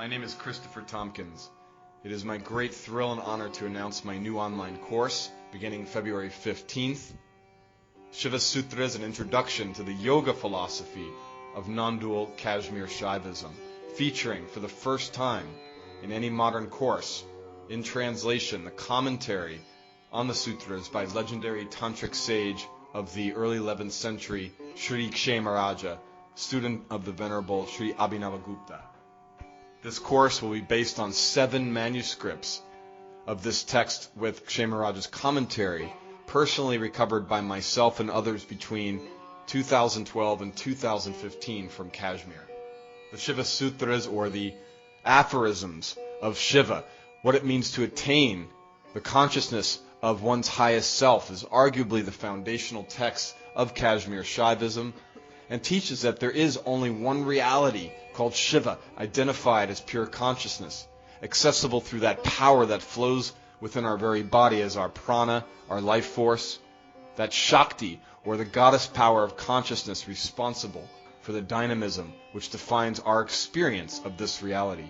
My name is Christopher Tompkins. It is my great thrill and honor to announce my new online course beginning February 15th, Shiva Sutras, an introduction to the yoga philosophy of non-dual Kashmir Shaivism, featuring for the first time in any modern course, in translation, the commentary on the sutras by legendary tantric sage of the early 11th century, Sri Kshamaraja, student of the Venerable Sri Abhinavagupta. This course will be based on 7 manuscripts of this text with Kshamaraja's commentary, personally recovered by myself and others between 2012 and 2015 from Kashmir. The Shiva Sutras, or the aphorisms of Shiva, what it means to attain the consciousness of one's highest self, is arguably the foundational text of Kashmir Shaivism, and teaches that there is only one reality called Shiva, identified as pure consciousness, accessible through that power that flows within our very body as our prana, our life force, that Shakti, or the goddess power of consciousness responsible for the dynamism which defines our experience of this reality.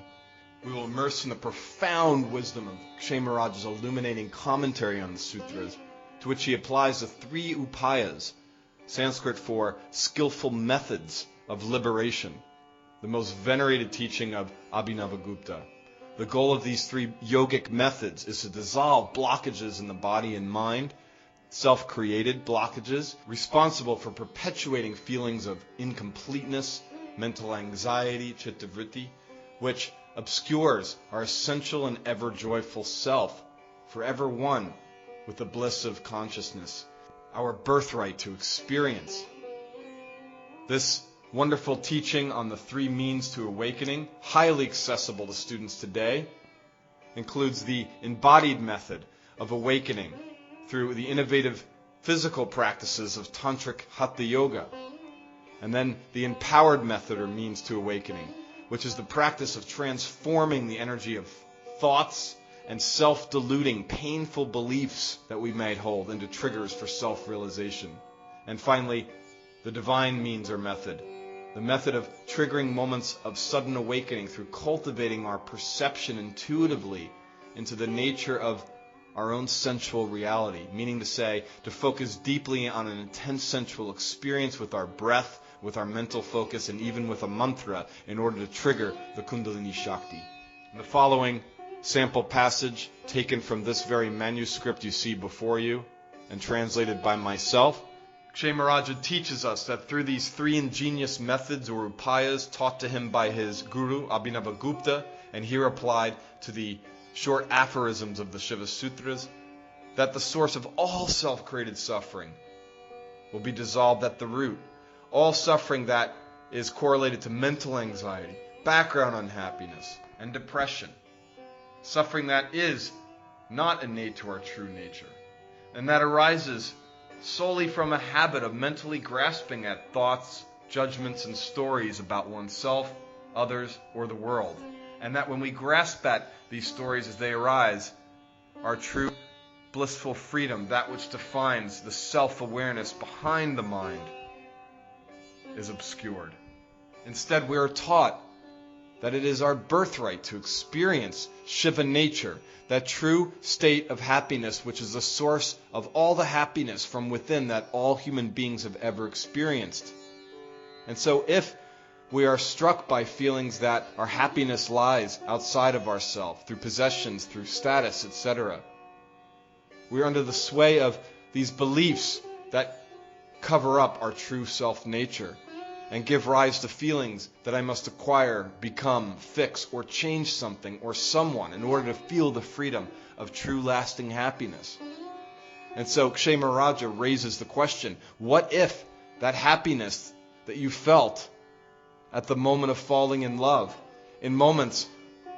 We will immerse in the profound wisdom of Kshamaraja's illuminating commentary on the sutras, to which he applies the 3 upayas, Sanskrit for skillful methods of liberation, the most venerated teaching of Abhinavagupta. The goal of these 3 yogic methods is to dissolve blockages in the body and mind, self-created blockages, responsible for perpetuating feelings of incompleteness, mental anxiety, chittavritti, which obscures our essential and ever-joyful self, forever one with the bliss of consciousness, our birthright to experience. This wonderful teaching on the 3 means to awakening, highly accessible to students today, includes the embodied method of awakening through the innovative physical practices of tantric hatha yoga, and then the empowered method or means to awakening, which is the practice of transforming the energy of thoughts and self-deluding painful beliefs that we might hold into triggers for self-realization. And finally, the divine means or method, the method of triggering moments of sudden awakening through cultivating our perception intuitively into the nature of our own sensual reality, meaning to say, to focus deeply on an intense sensual experience with our breath, with our mental focus, and even with a mantra in order to trigger the Kundalini Shakti. In the following sample passage, taken from this very manuscript you see before you, and translated by myself, Kshamaraja teaches us that through these 3 ingenious methods or upayas taught to him by his guru, Abhinavagupta, and here applied to the short aphorisms of the Shiva Sutras, that the source of all self-created suffering will be dissolved at the root. All suffering that is correlated to mental anxiety, background unhappiness, and depression. Suffering that is not innate to our true nature, and that arises solely from a habit of mentally grasping at thoughts, judgments, and stories about oneself, others, or the world. And that when we grasp at these stories as they arise, our true blissful freedom, that which defines the self-awareness behind the mind, is obscured. Instead, we are taught that it is our birthright to experience Shiva nature, that true state of happiness which is the source of all the happiness from within that all human beings have ever experienced. And so if we are struck by feelings that our happiness lies outside of ourselves, through possessions, through status, etc., we are under the sway of these beliefs that cover up our true self-nature and give rise to feelings that I must acquire, become, fix, or change something or someone in order to feel the freedom of true lasting happiness. And so Kshamaraja raises the question, what if that happiness that you felt at the moment of falling in love, in moments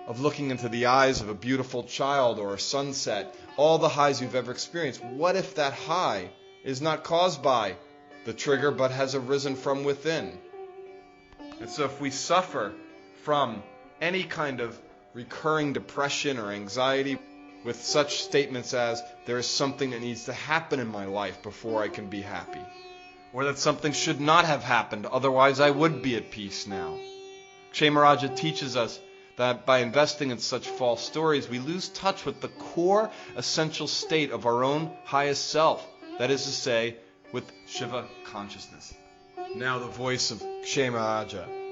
of looking into the eyes of a beautiful child or a sunset, all the highs you've ever experienced, what if that high is not caused by the trigger but has arisen from within? And so if we suffer from any kind of recurring depression or anxiety with such statements as, there is something that needs to happen in my life before I can be happy, or that something should not have happened, otherwise I would be at peace now, Kshamaraja teaches us that by investing in such false stories, we lose touch with the core essential state of our own highest self, that is to say, with Shiva consciousness. Now the voice of Kshemaraja.